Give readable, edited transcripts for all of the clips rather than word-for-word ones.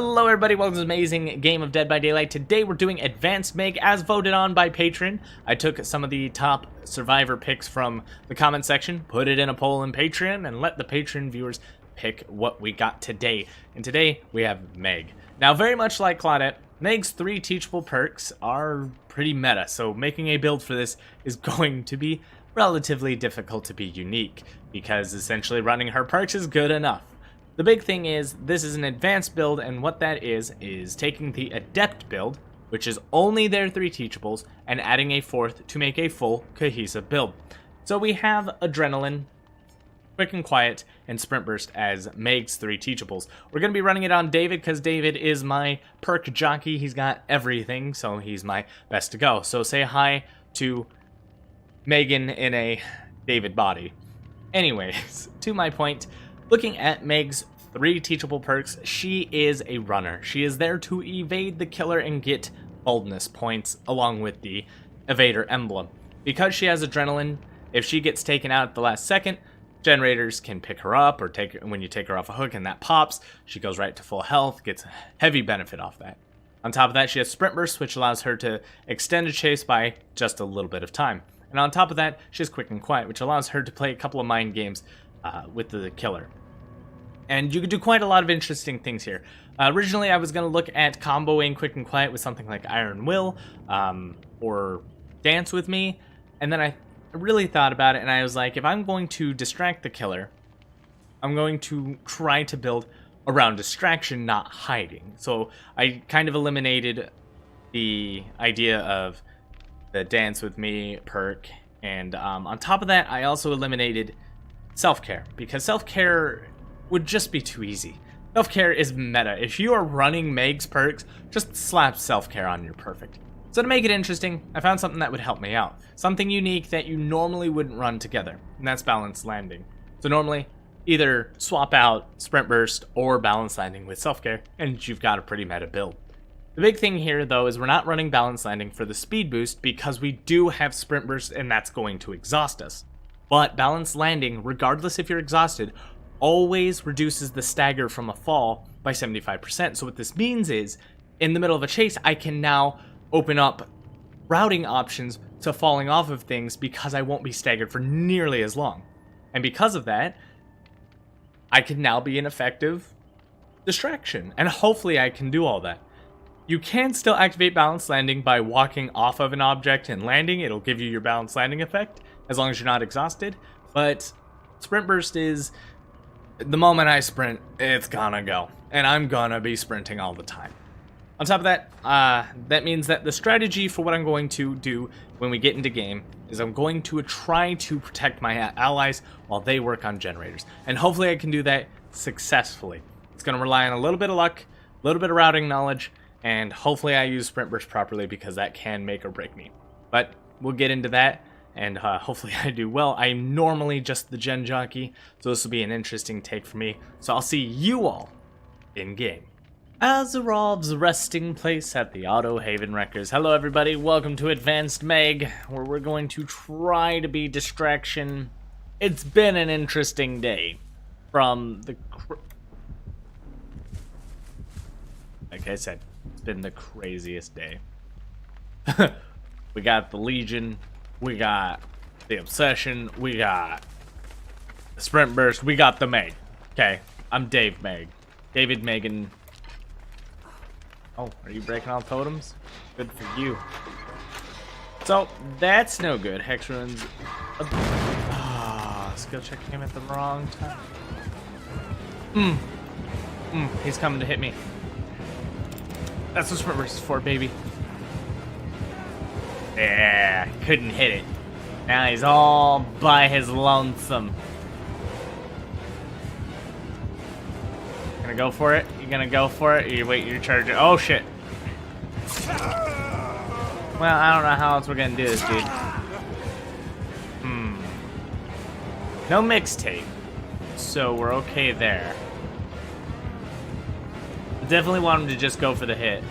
Hello everybody, welcome to this amazing game of Dead by Daylight. Today we're doing Advanced Meg as voted on by Patreon. I took some of the top survivor picks from the comment section, put it in a poll in Patreon, and let the Patreon viewers pick what we got today. And today we have Meg. Now, very much like Claudette, Meg's 3 teachable perks are pretty meta, so making a build for this is going to be relatively difficult to be unique, because essentially running her perks is good enough. The big thing is, this is an advanced build, and what that is taking the Adept build, which is only their 3 teachables, and adding a 4th to make a full, cohesive build. So we have Adrenaline, Quick and Quiet, and Sprint Burst as Meg's 3 teachables. We're going to be running it on David, because David is my perk jockey. He's got everything, so he's my best to go. So say hi to Megan in a David body. Anyways, to my point, looking at Meg's 3 teachable perks, she is a runner. She is there to evade the killer and get boldness points along with the evader emblem. Because she has adrenaline, if she gets taken out at the last second, generators can pick her up, or when you take her off a hook and that pops, she goes right to full health, gets heavy benefit off that. On top of that, she has Sprint Burst, which allows her to extend a chase by just a little bit of time. And on top of that, she has Quick and Quiet, which allows her to play a couple of mind games with the killer. And you can do quite a lot of interesting things here. Originally, I was going to look at comboing Quick and Quiet with something like Iron Will or Dance With Me. And then I really thought about it, and I was like, if I'm going to distract the killer, I'm going to try to build around distraction, not hiding. So I kind of eliminated the idea of the Dance With Me perk. And on top of that, I also eliminated self-care, because self-care would just be too easy. Self-care is meta. If you are running Meg's perks, just slap self-care on, you're perfect. So to make it interesting, I found something that would help me out. Something unique that you normally wouldn't run together, and that's Balanced Landing. So normally, either swap out Sprint Burst or Balanced Landing with self-care, and you've got a pretty meta build. The big thing here, though, is we're not running Balanced Landing for the speed boost, because we do have Sprint Burst, and that's going to exhaust us. But Balanced Landing, regardless if you're exhausted, always reduces the stagger from a fall by 75%. So what this means is, in the middle of a chase, I can now open up routing options to falling off of things, because I won't be staggered for nearly as long. And because of that, I can now be an effective distraction. And hopefully I can do all that. You can still activate Balanced Landing by walking off of an object and landing. It'll give you your Balanced Landing effect, as long as you're not exhausted. But Sprint Burst is, the moment I sprint, it's gonna go. And I'm gonna be sprinting all the time. On top of that, that means that the strategy for what I'm going to do when we get into game is I'm going to try to protect my allies while they work on generators. And hopefully I can do that successfully. It's gonna rely on a little bit of luck, a little bit of routing knowledge, and hopefully I use Sprint Burst properly, because that can make or break me. But we'll get into that. And hopefully I do well. I'm normally just the gen jockey, so this will be an interesting take for me. So I'll see you all in game. Azarov's resting place at the Auto Haven Wreckers. Hello everybody, welcome to Advanced Meg, where we're going to try to be distraction. It's been an interesting day. From the... Like I said, it's been the craziest day. We got the Legion. We got the Obsession, we got the Sprint Burst, we got the Meg. Okay, I'm Dave Meg. David Megan. Oh, are you breaking all totems? Good for you. So, that's no good. Hex Ruins. Skill check came at the wrong time. He's coming to hit me. That's what Sprint Burst is for, baby. Yeah, couldn't hit it. Now he's all by his lonesome. Gonna go for it? You gonna go for it? Or you wait your charge? Oh shit. Well, I don't know how else we're gonna do this, dude. No mixtape. So we're okay there. Definitely want him to just go for the hit.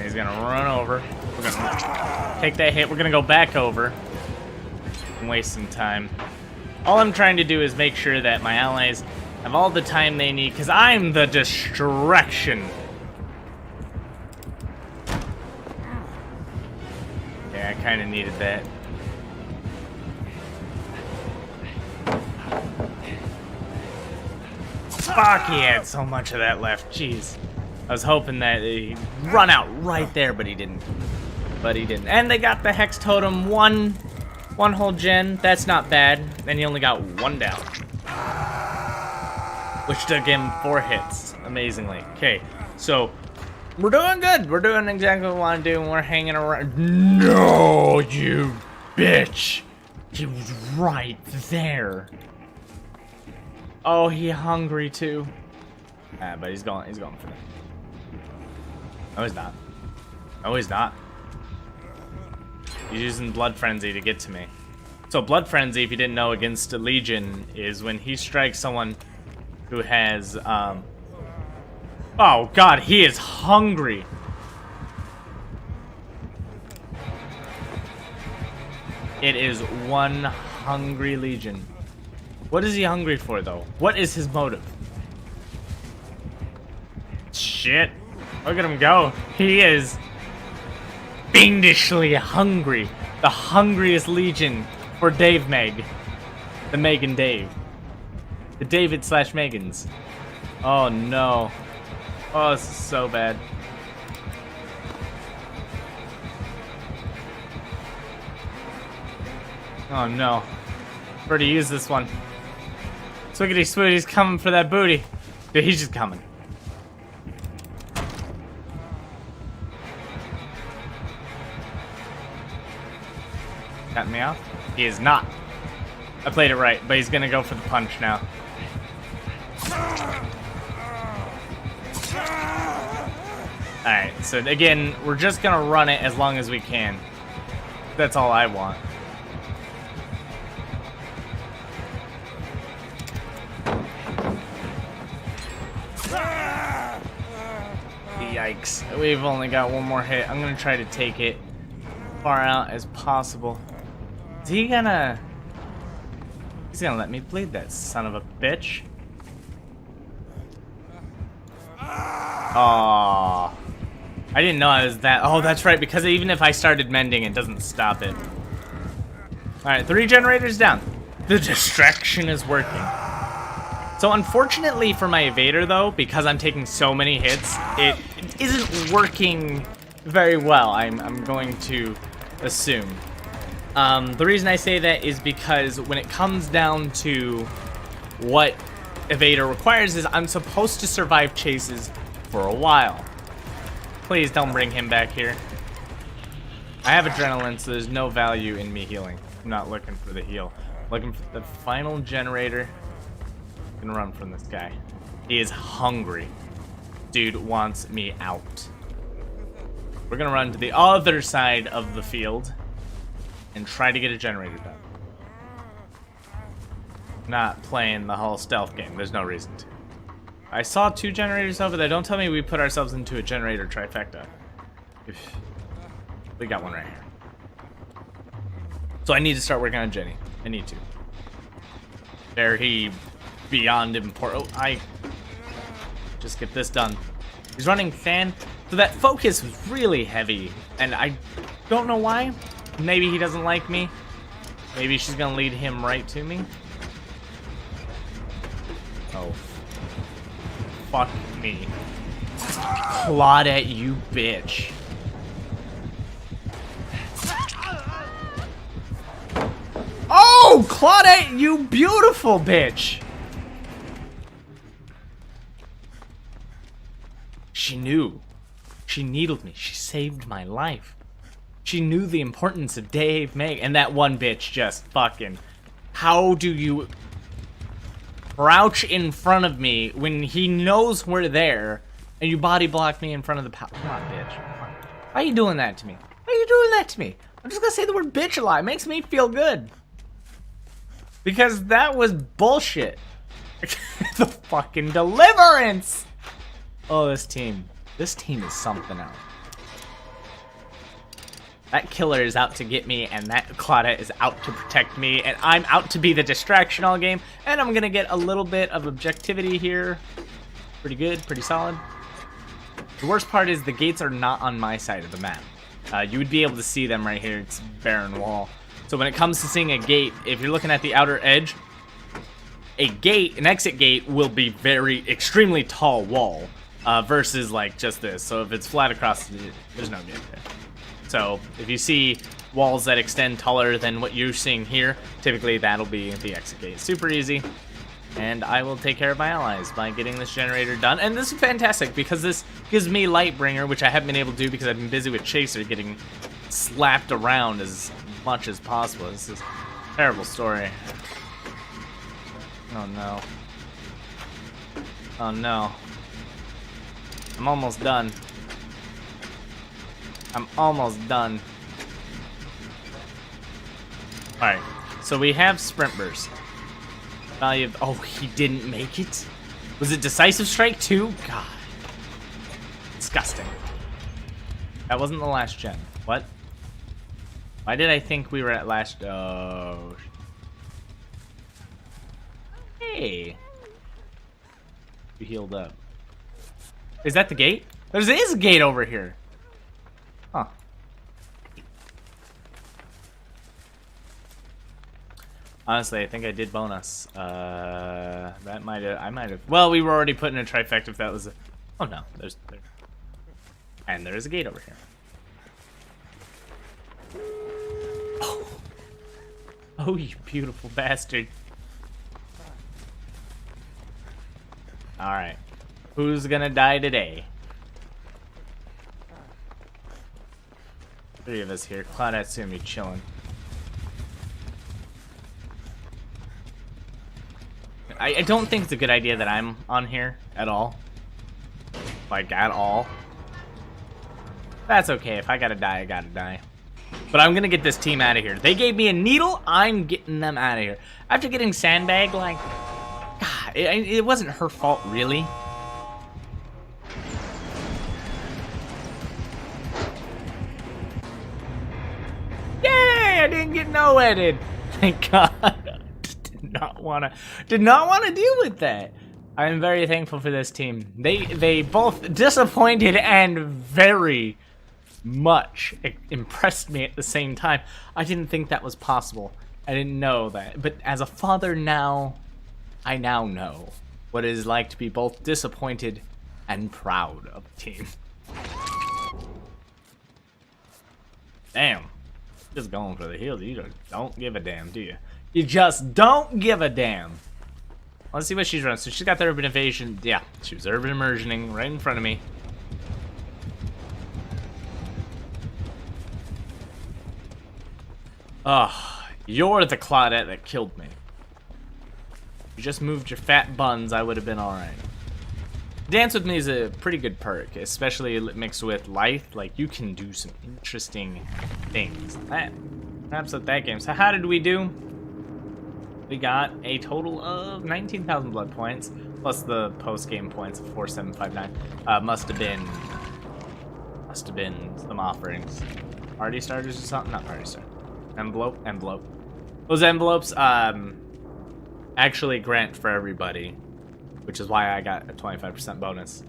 He's gonna run over. We're gonna take that hit. We're gonna go back over. fucking wasting time. All I'm trying to do is make sure that my allies have all the time they need, because I'm the distraction. Yeah, I kind of needed that. Fuck, he had so much of that left. Jeez. I was hoping that he'd run out right there, but he didn't. And they got the Hex Totem one whole gen. That's not bad. And he only got one down. Which took him 4 hits, amazingly. Okay, so we're doing good. We're doing exactly what we want to do, and we're hanging around. No, you bitch. He was right there. Oh, he's hungry too. But he's going for that. No, he's not. No, he's not. He's using Blood Frenzy to get to me. So Blood Frenzy, if you didn't know, against a Legion is when he strikes someone who has, oh god, he is hungry. It is one hungry Legion. What is he hungry for, though? What is his motive? Shit. Look at him go. He is fiendishly hungry. The hungriest Legion for Dave Meg. The Megan Dave. The David / Megans. Oh no. Oh, this is so bad. Oh no. Better use this one. Swiggity Swooty's coming for that booty. Dude, he's just coming. Got me off? He is not. I played it right, but he's gonna go for the punch now. Alright, so again, we're just gonna run it as long as we can. That's all I want. Yikes. We've only got one more hit. I'm gonna try to take it far out as possible. Is he gonna... He's gonna let me bleed, that son of a bitch. Aww. I didn't know I was that... Oh, that's right, because even if I started mending, it doesn't stop it. Alright, 3 generators down. The distraction is working. So unfortunately for my evader, though, because I'm taking so many hits, it isn't working very well, I'm going to assume. The reason I say that is because when it comes down to what evader requires is I'm supposed to survive chases for a while. Please don't bring him back here. I have adrenaline, so there's no value in me healing. I'm not looking for the heal. I'm looking for the final generator. Can run from this guy. He is hungry. Dude wants me out. We're gonna run to the other side of the field and try to get a generator done. Not playing the whole stealth game. There's no reason to. I saw 2 generators over there. Don't tell me we put ourselves into a generator trifecta. We got one right here. So I need to start working on Jenny. I need to. Very beyond important. Oh, I just get this done. He's running fan. So that focus was really heavy. And I don't know why. Maybe he doesn't like me. Maybe she's gonna lead him right to me. Oh. Fuck me. Claudette, you bitch. Oh, Claudette, you beautiful bitch. She knew. She needled me. She saved my life. She knew the importance of Dave, Meg, and that one bitch just fucking... How do you crouch in front of me when he knows we're there and you body block me in front of the Come on, bitch. Come on. Why are you doing that to me? Why are you doing that to me? I'm just gonna say the word bitch a lot. It makes me feel good. Because that was bullshit. The fucking deliverance! Oh, this team. This team is something else. That killer is out to get me, and that Claudette is out to protect me, and I'm out to be the distraction all game, and I'm gonna get a little bit of objectivity here. Pretty good, pretty solid. The worst part is the gates are not on my side of the map. You would be able to see them right here. It's a barren wall. So when it comes to seeing a gate, if you're looking at the outer edge, an exit gate will be extremely tall wall versus like just this. So if it's flat across, there's no gate there. So if you see walls that extend taller than what you're seeing here, typically that'll be the exit gate. Super easy. And I will take care of my allies by getting this generator done. And this is fantastic because this gives me Lightbringer, which I haven't been able to do because I've been busy with Chaser getting slapped around as much as possible. This is a terrible story. Oh no. Oh no. I'm almost done. I'm almost done. Alright, so we have Sprint Burst. Value of, oh, he didn't make it? Was it Decisive Strike too? God. Disgusting. That wasn't the last gen. What? Why did I think we were at last? Oh. Hey. We healed up. Is that the gate? There is a gate over here. Huh. Honestly, I think I did bonus. That might have. I might have. Well, we were already putting a trifecta if that was. Oh no, and there is a gate over here. Oh. Oh, you beautiful bastard. All right, who's gonna die today? 3 of us here. Claudette's gonna be chilling. I don't think it's a good idea that I'm on here at all. Like, at all. That's okay. If I gotta die, I gotta die. But I'm gonna get this team out of here. They gave me a needle. I'm getting them out of here. After getting sandbagged, like... God, it wasn't her fault, really. Yay! I didn't get no-headed. Thank God. Did not want to deal with that. I am very thankful for this team. They both disappointed and very much impressed me at the same time. I didn't think that was possible. I didn't know that. But as a father now, I now know what it is like to be both disappointed and proud of the team. Damn. Just going for the heels. You don't give a damn, do you? You just don't give a damn. Let's see what she's running. So she's got the urban evasion. Yeah, she was urban immersioning right in front of me. Oh, you're the Claudette that killed me. You just moved your fat buns, I would have been alright. Dance with Me is a pretty good perk, especially mixed with Life. Like, you can do some interesting things. Perhaps at that game. So how did we do? We got a total of 19,000 blood points, plus the post-game points of 4,759. Must have been some offerings. Party starters or something? Not party starters. Envelope. Those envelopes actually grant for everybody, which is why I got a 25% bonus.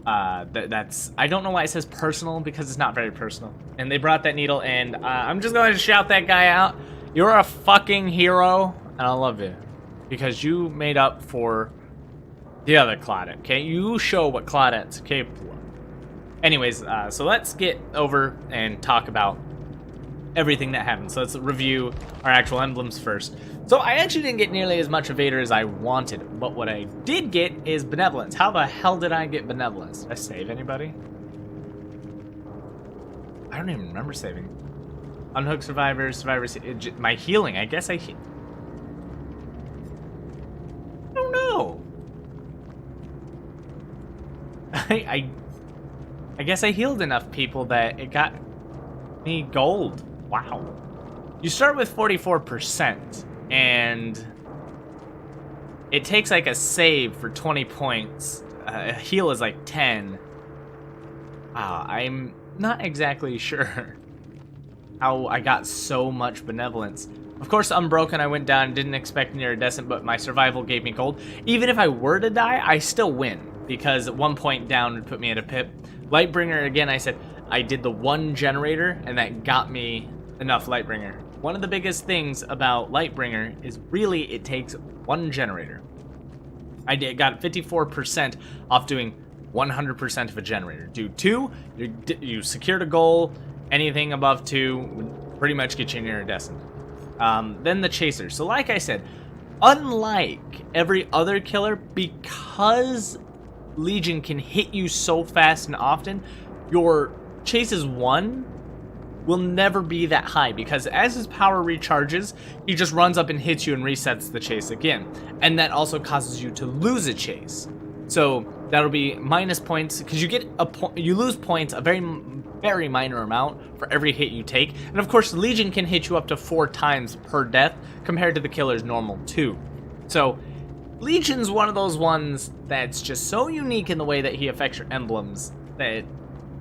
That's I don't know why it says personal, because it's not very personal. And they brought that needle, and I'm just going to shout that guy out. You're a fucking hero. And I love you, because you made up for the other Claudette, okay? You show what Claudette's capable of. Anyways, so let's get over and talk about everything that happened. So let's review our actual emblems first. So I actually didn't get nearly as much Evader as I wanted, but what I did get is Benevolence. How the hell did I get Benevolence? Did I save anybody? I don't even remember saving. Unhook survivors, my healing, I guess I don't know. I guess I healed enough people that it got me gold. Wow. You start with 44%, and it takes like a save for 20 points. A heal is like 10. Wow, I'm not exactly sure how I got so much benevolence. Of course, Unbroken, I went down, didn't expect near Iridescent, but my survival gave me gold. Even if I were to die, I still win, because at 1 point down would put me at a pip. Lightbringer, again, I said, I did the 1 generator, and that got me enough Lightbringer. One of the biggest things about Lightbringer is really it takes 1 generator. I got 54% off doing 100% of a generator. Do 2, you secured a goal. Anything above 2 would pretty much get you an Iridescent. Then the Chaser. So like I said, unlike every other killer, because Legion can hit you so fast and often, your Chases 1 will never be that high, because as his power recharges, he just runs up and hits you and resets the chase again. And that also causes you to lose a chase. So that'll be minus points, because you get you lose points a very minor amount for every hit you take. And of course, Legion can hit you up to 4 times per death compared to the killer's normal 2. So Legion's one of those ones that's just so unique in the way that he affects your emblems that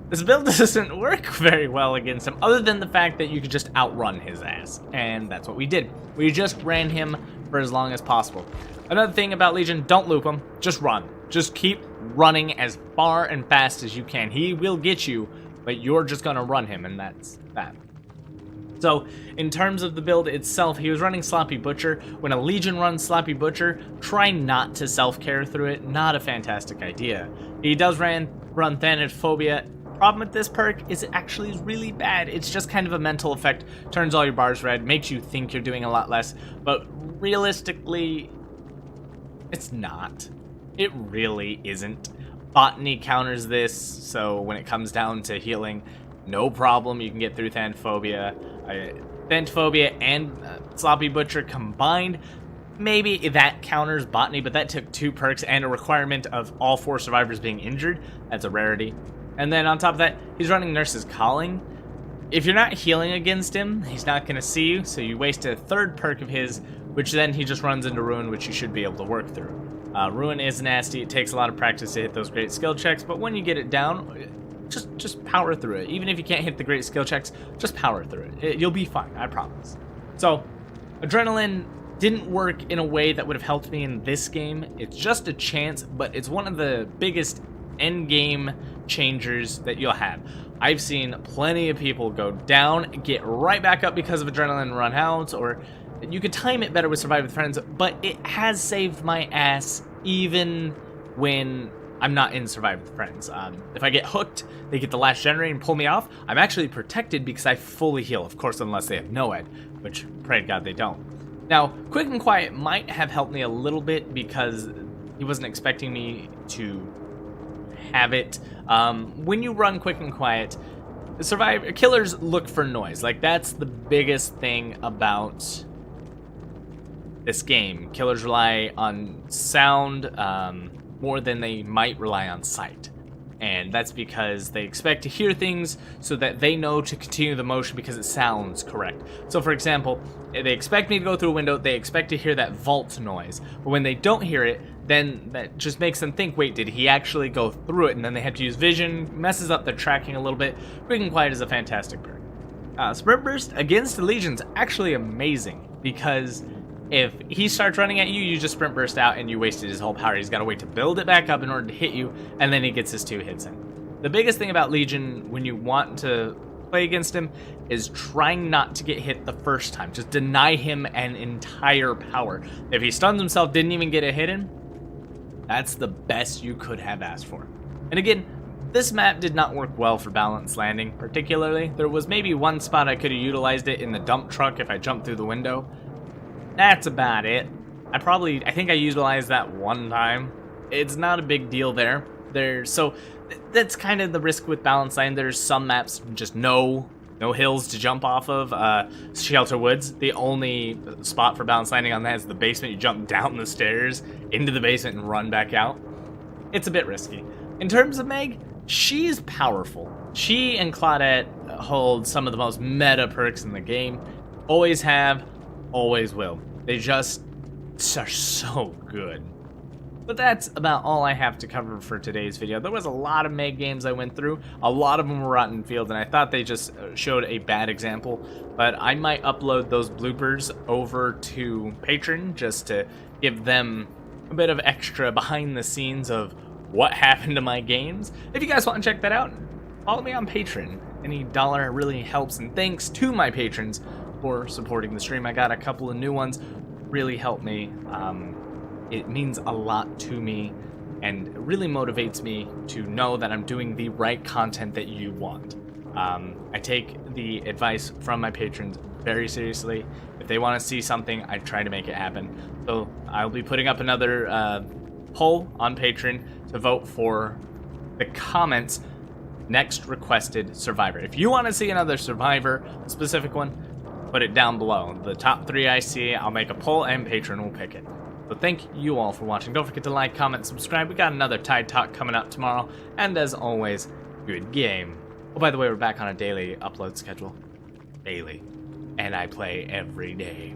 this build doesn't work very well against him, other than the fact that you could just outrun his ass. And that's what we did. We just ran him for as long as possible. Another thing about Legion, don't loop him, just run. Just keep running as far and fast as you can. He will get you, but you're just gonna run him, and that's that. So, in terms of the build itself, he was running Sloppy Butcher. When a Legion runs Sloppy Butcher, try not to self-care through it. Not a fantastic idea. He does run Thanatophobia. Problem with this perk is it actually is really bad. It's just kind of a mental effect. Turns all your bars red, makes you think you're doing a lot less, but realistically, it's not. It really isn't. Botany counters this, so when it comes down to healing, no problem, you can get through Thanatophobia. Thanatophobia and Sloppy Butcher combined, maybe that counters Botany, but that took 2 perks and a requirement of all 4 survivors being injured. That's a rarity. And then on top of that, he's running Nurse's Calling. If you're not healing against him, he's not going to see you, so you waste a 3rd perk of his, which then he just runs into Ruin, which you should be able to work through. Ruin is nasty. It takes a lot of practice to hit those great skill checks, but when you get it down, just power through it. Even if you can't hit the great skill checks, just power through it. You'll be fine, I promise. So, Adrenaline didn't work in a way that would have helped me in this game. It's just a chance, but it's one of the biggest end game changers that you'll have. I've seen plenty of people go down, get right back up because of Adrenaline run outs, or you could time it better with Survive with Friends, but it has saved my ass even when I'm not in Survive with Friends. If I get hooked, they get the last generator and pull me off. I'm actually protected because I fully heal, of course, unless they have no ed, which, pray to God, they don't. Now, Quick and Quiet might have helped me a little bit because he wasn't expecting me to have it. When you run Quick and Quiet, killers look for noise. Like, that's the biggest thing about this game. Killers rely on sound more than they might rely on sight. And that's because they expect to hear things so that they know to continue the motion because it sounds correct. So for example, they expect me to go through a window, they expect to hear that vault noise. But when they don't hear it, then that just makes them think, wait, did he actually go through it? And then they have to use vision, messes up their tracking a little bit. Quick and Quiet is a fantastic perk. Sprint Burst against the Legion's actually amazing because if he starts running at you, you just Sprint Burst out and you wasted his whole power. He's got to wait to build it back up in order to hit you, and then he gets his 2 hits in. The biggest thing about Legion when you want to play against him is trying not to get hit the first time. Just deny him an entire power. If he stuns himself, didn't even get a hit in, that's the best you could have asked for. And again, this map did not work well for balanced landing, particularly. There was maybe one spot I could have utilized it in the dump truck if I jumped through the window. That's about it. I think I utilized that one time. It's not a big deal there. So that's kind of the risk with balance line. There's some maps just no hills to jump off of. Shelter Woods, the only spot for balance landing on that is the basement. You jump down the stairs into the basement and run back out. It's a bit risky. In terms of Meg, she's powerful. She and Claudette hold some of the most meta perks in the game. Always have, always will. They just are so good. But that's about all I have to cover for today's video. There was a lot of Meg games I went through. A lot of them were Rotten Field, and I thought they just showed a bad example. But I might upload those bloopers over to Patreon just to give them a bit of extra behind the scenes of what happened to my games. If you guys want to check that out, follow me on Patreon. Any dollar really helps, and thanks to my patrons for supporting the stream. I got a couple of new ones, really helped me. It means a lot to me, and it really motivates me to know that I'm doing the right content that you want. I take the advice from my patrons very seriously. If they want to see something, I try to make it happen. So I'll be putting up another poll on Patreon to vote for the comments next requested survivor. If you want to see another survivor, a specific one, put it down below. The top 3 I see, I'll make a poll and Patreon will pick it. So thank you all for watching. Don't forget to like, comment, subscribe. We got another Tide Talk coming up tomorrow. And as always, good game. Oh, by the way, we're back on a daily upload schedule. Daily. And I play every day.